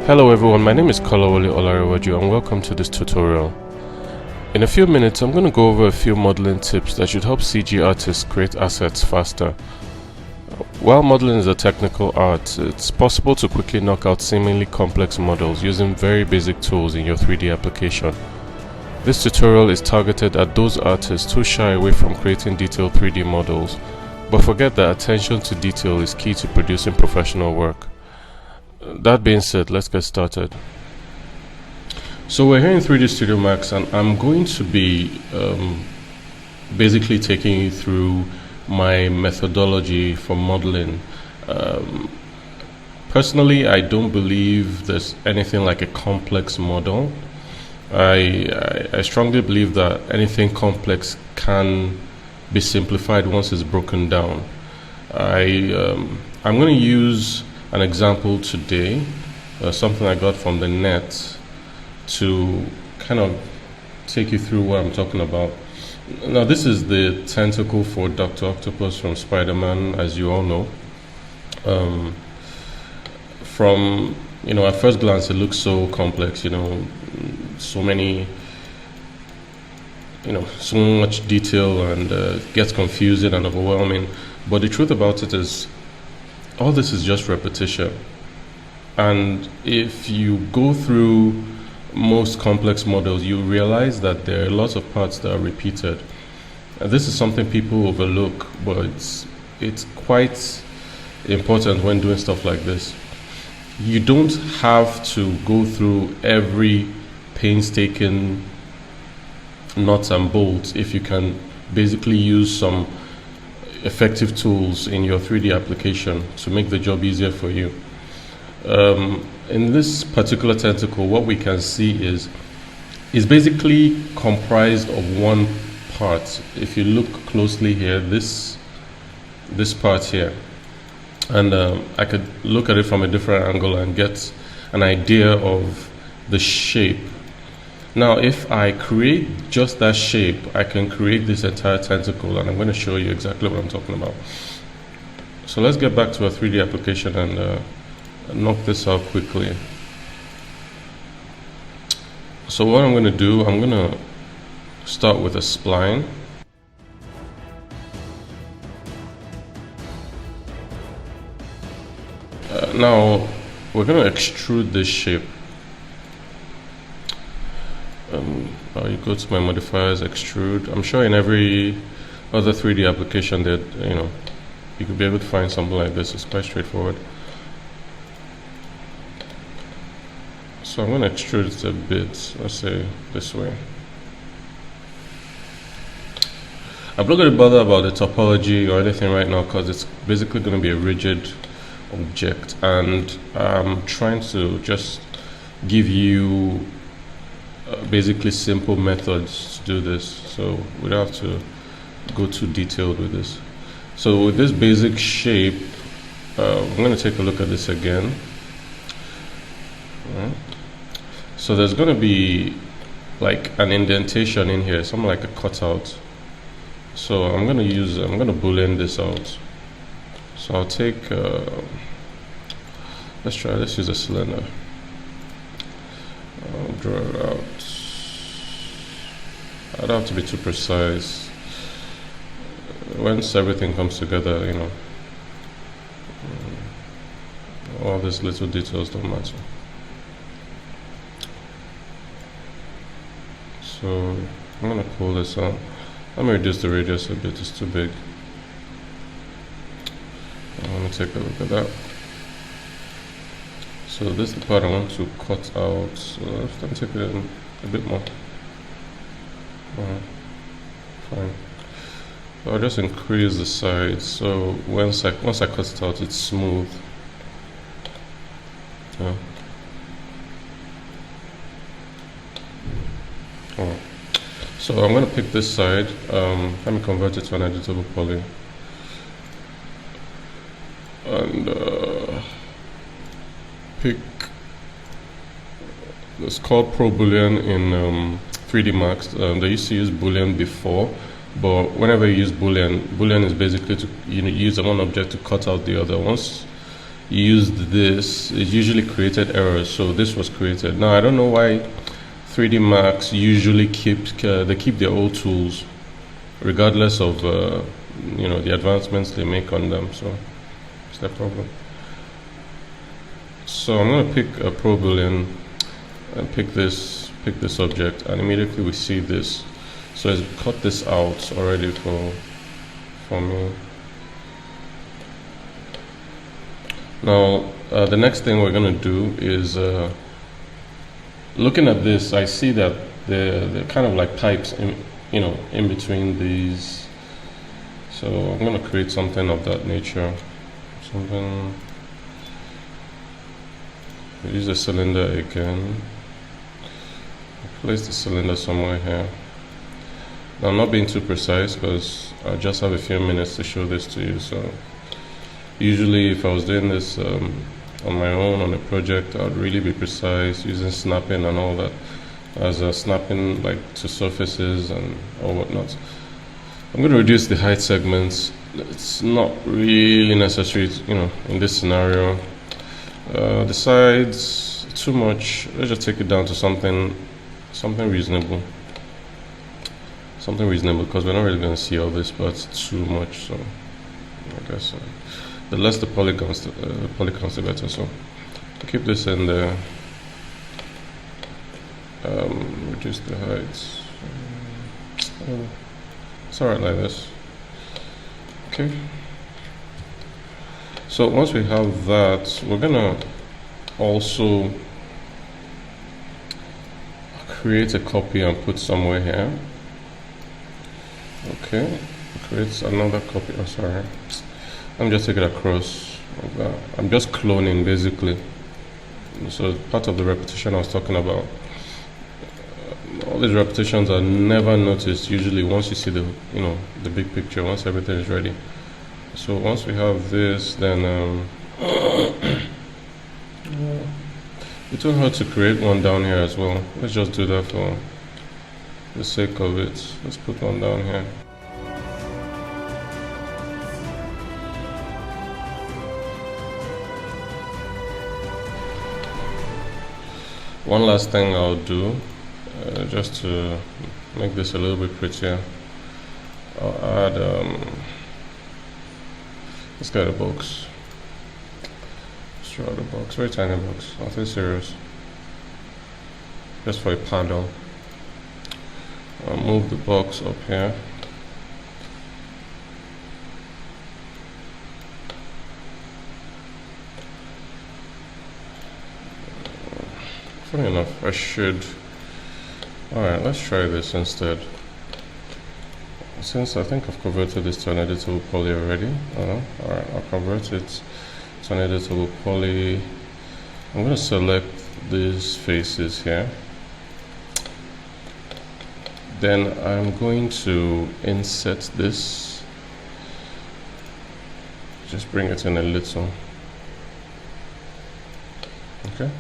Hello everyone, my name is Kolawole Olarewaju and welcome to this tutorial. In a few minutes, I'm going to go over a few modeling tips that should help CG artists create assets faster. While modeling is a technical art, it's possible to quickly knock out seemingly complex models using very basic tools in your 3D application. This tutorial is targeted at those artists who shy away from creating detailed 3D models, but forget that attention to detail is key to producing professional work. That being said, let's get started. So we're here in 3D Studio Max and I'm going to be basically taking you through my methodology for modeling. Personally, I don't believe there's anything like a complex model. I strongly believe that anything complex can be simplified once it's broken down. I'm going to use an example today, something I got from the net, to kind of take you through what I'm talking about. Now, this is the tentacle for Dr. Octopus from Spider-Man, as you all know. From, at first glance, it looks so complex, so many, so much detail, and gets confusing and overwhelming. But the truth about it is, all this is just repetition. And if you go through most complex models, you realize that there are lots of parts that are repeated. And this is something people overlook, but it's quite important when doing stuff like this. You don't have to go through every painstaking nuts and bolts if you can basically use some effective tools in your 3D application to make the job easier for you. In this particular tentacle, what we can see is basically comprised of one part. If you look closely here, this part here, and I could look at it from a different angle and get an idea of the shape. Now, if I create just that shape, I can create this entire tentacle, and I'm going to show you exactly what I'm talking about. So let's get back to our 3D application and knock this out quickly. So what I'm going to do, I'm going to start with a spline. Now, we're going to extrude this shape. You go to my modifiers, extrude. I'm sure in every other 3D application that you could be able to find something like this. It's quite straightforward. So I'm going to extrude it a bit. Let's say this way. I'm not going to bother about the topology or anything right now because it's basically going to be a rigid object, and I'm trying to just give you basically simple methods to do this, so we don't have to go too detailed with this. So with this basic shape, I'm going to take a look at this again. All right. So there's going to be like an indentation in here, something like a cutout. So I'm going to boolean this out. So I'll take let's use a cylinder. I'll draw it out. I don't have to be too precise. Once everything comes together, all these little details don't matter. So I'm going to pull this out. Let me reduce the radius a bit, it's too big. I want to take a look at that. So this is the part I want to cut out. So let me take it in a bit more. Fine. I'll just increase the size. So once I cut it out, it's smooth. Yeah. Alright. So I'm going to pick this side. Let me convert it to an editable poly. And pick, it's called Pro Boolean in 3D Max. They used to use Boolean before, but whenever you use Boolean is basically to use one object to cut out the other. Once used this, it usually created errors. So this was created. Now I don't know why 3D Max usually keep their old tools, regardless of the advancements they make on them. So it's their problem. So I'm going to pick a Pro Boolean and pick this object, and immediately we see this. So it's cut this out already for me. Now the next thing we're going to do is looking at this. I see that they're kind of like pipes in between these. So I'm going to create something of that nature. Use the cylinder again. Place the cylinder somewhere here. Now I'm not being too precise because I just have a few minutes to show this to you. So usually if I was doing this on my own on a project, I'd really be precise using snapping and all that, as snapping like to surfaces and or whatnot. I'm going to reduce the height segments. It's not really necessary, in this scenario. The sides, too much. Let's just take it down to something reasonable. Something reasonable, because we're not really going to see all this, but it's too much. So I guess the less the polygons, the better. So keep this in there. Reduce the heights. It's alright like this. Okay. So once we have that, we're gonna also create a copy and put somewhere here. Okay. Create another copy. Oh, sorry. Let me just take it across like that. I'm just cloning basically. So part of the repetition I was talking about. All these repetitions are never noticed usually once you see the big picture, once everything is ready. So once we have this, then it will hard to create one down here as well. Let's just do that for the sake of it. Let's put one down here. One last thing I'll do, just to make this a little bit prettier, I'll add let's get a box. Let's draw the box, very tiny box, nothing serious, just for a paddle. I'll move the box up here. Funny enough, I should. Alright, let's try this instead. Since I think I've converted this to an editable poly already. Alright, I'll convert it to an editable poly. I'm going to select these faces here. Then I'm going to insert this. Just bring it in a little. Okay.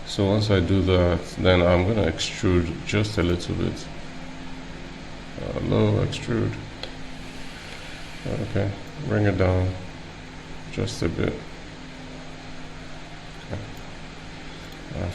So once I do that, then I'm going to extrude just a little bit. Low extrude. Okay, bring it down just a bit. Okay.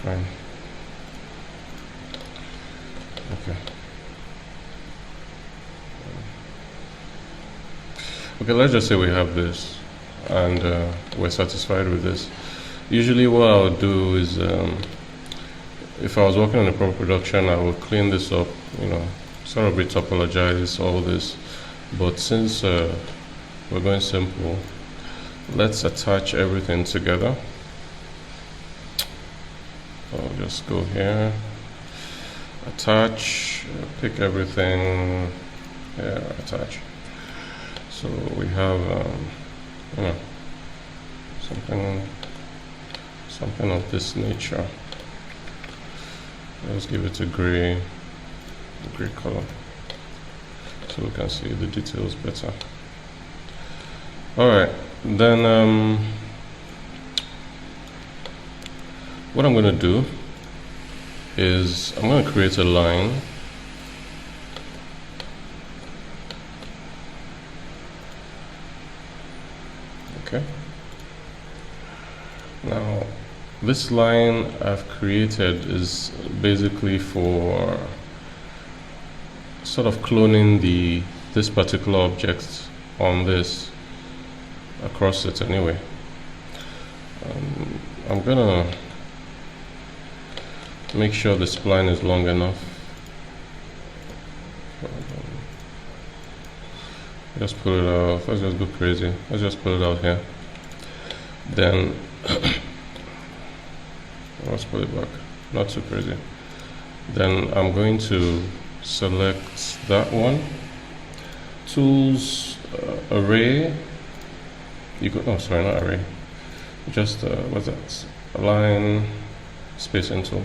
Fine. Okay. Okay, let's just say we have this and we're satisfied with this. Usually what I would do is, if I was working on a proper production, I would clean this up, sort of retopologize all this. But since we're going simple, let's attach everything together. I'll just go here, attach, pick everything, attach. So we have, something of this nature. Let's give it a gray color so we can see the details better. Alright, then what I'm going to do is I'm going to create a line. Okay. Now, this line I've created is basically for sort of cloning this particular object on this across it anyway. I'm gonna make sure the spline is long enough. Just pull it out. Let's just go crazy. Let's just pull it out here. Then let's pull it back. Not too crazy. Then I'm going to select that one. Tools, array. You go. Oh, sorry, not array. Just what's that? Align spacing tool.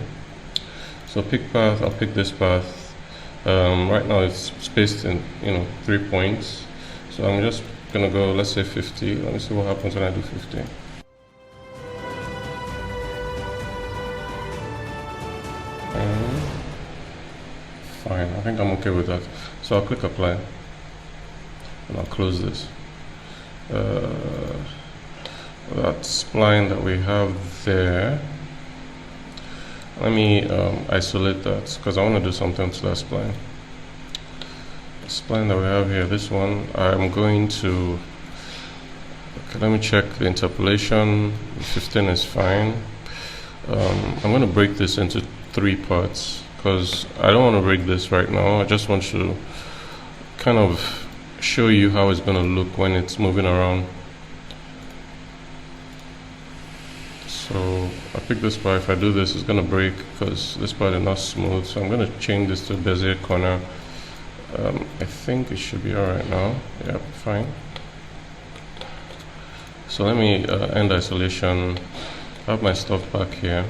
So pick path. I'll pick this path. Right now it's spaced in 3 points. So I'm just gonna go. Let's say 50. Let me see what happens when I do 50. Fine. I think I'm okay with that. So I'll click apply, and I'll close this. That spline that we have there, let me isolate that because I want to do something to that spline. The spline that we have here, this one, I'm going to, okay, let me check the interpolation. 15 is fine. I'm going to break this into 3 parts because I don't want to break this right now. I just want to kind of show you how it's going to look when it's moving around. So I pick this part. If I do this, it's going to break because this part is not smooth. So I'm going to change this to Bezier corner. I think it should be alright now. Yeah, fine. So let me end isolation. I have my stuff back here.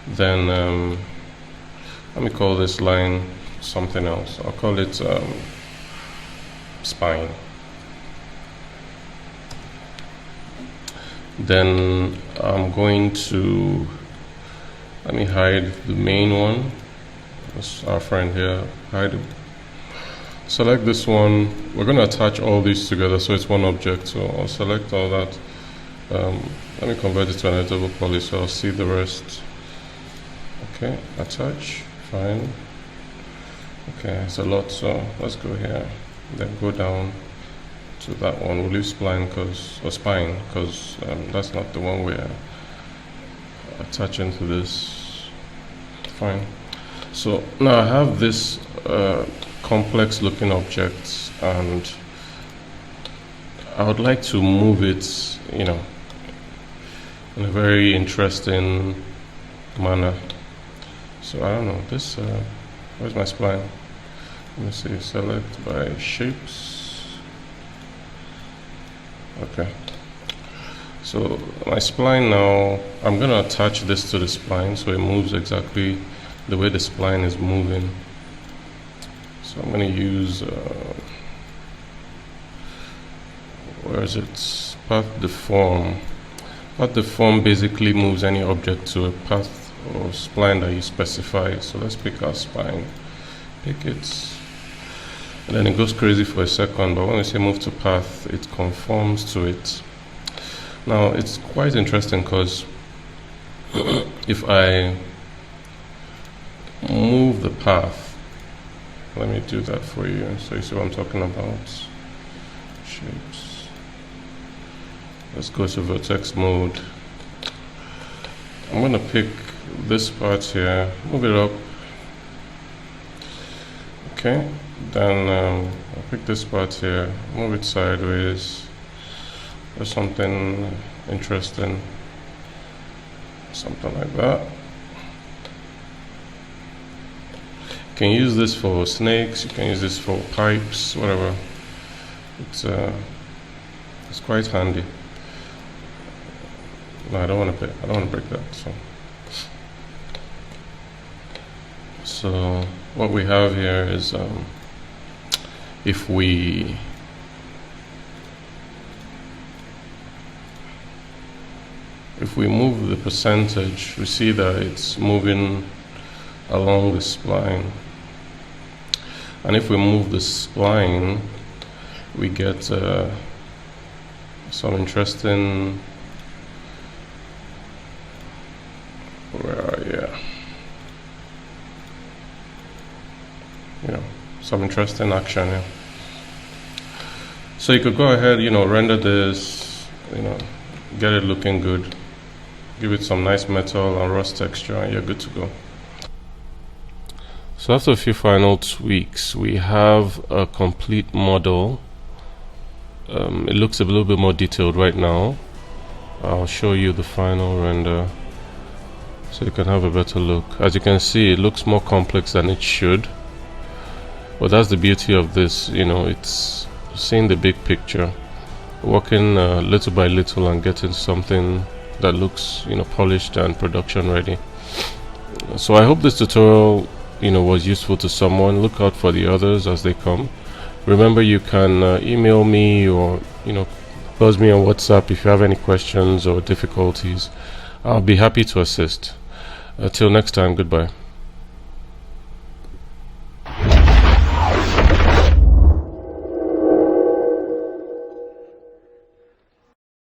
Then let me call this line something else. I'll call it spine. Then I'm going to, let me hide the main one. That's our friend here. Hide it. Select this one. We're going to attach all these together so it's one object. So I'll select all that. Let me convert it to an editable poly so I'll see the rest. Okay, attach. Fine. Okay, it's a lot. So let's go here. Then go down to that one. We'll leave spline or spine because that's not the one we're attaching to this. Fine. So now I have this complex looking object and I would like to move it, in a very interesting manner. So I don't know, this, where's my spline? Let me see, select by shapes. Okay. So my spline now, I'm gonna attach this to the spline so it moves exactly the way the spline is moving. So I'm gonna use, where is it? Path deform. Path deform basically moves any object to a path or spline that you specify. So let's pick our spine. Pick it. And then it goes crazy for a second, but when we say move to path, it conforms to it. Now it's quite interesting because if I move the path, let me do that for you so you see what I'm talking about. Shapes. Let's go to vertex mode. I'm going to pick this part here, move it up. Okay, then I'll pick this part here, move it sideways. There's something interesting, something like that. You can use this for snakes, you can use this for pipes, whatever. It's quite handy. No, I don't want to break that. So what we have here is if we move the percentage, we see that it's moving along the spline. And if we move the spline, we get some interesting some interesting action here. So you could go ahead, render this, get it looking good, give it some nice metal and rust texture, and you're good to go. So after a few final tweaks, we have a complete model. It looks a little bit more detailed right now. I'll show you the final render so you can have a better look. As you can see, it looks more complex than it should, but that's the beauty of this. It's seeing the big picture, working little by little and getting something that looks polished and production ready. So I hope this tutorial was useful to someone. Look out for the others as they come. Remember, you can email me or buzz me on WhatsApp if you have any questions or difficulties. I'll be happy to assist. Till next time, goodbye.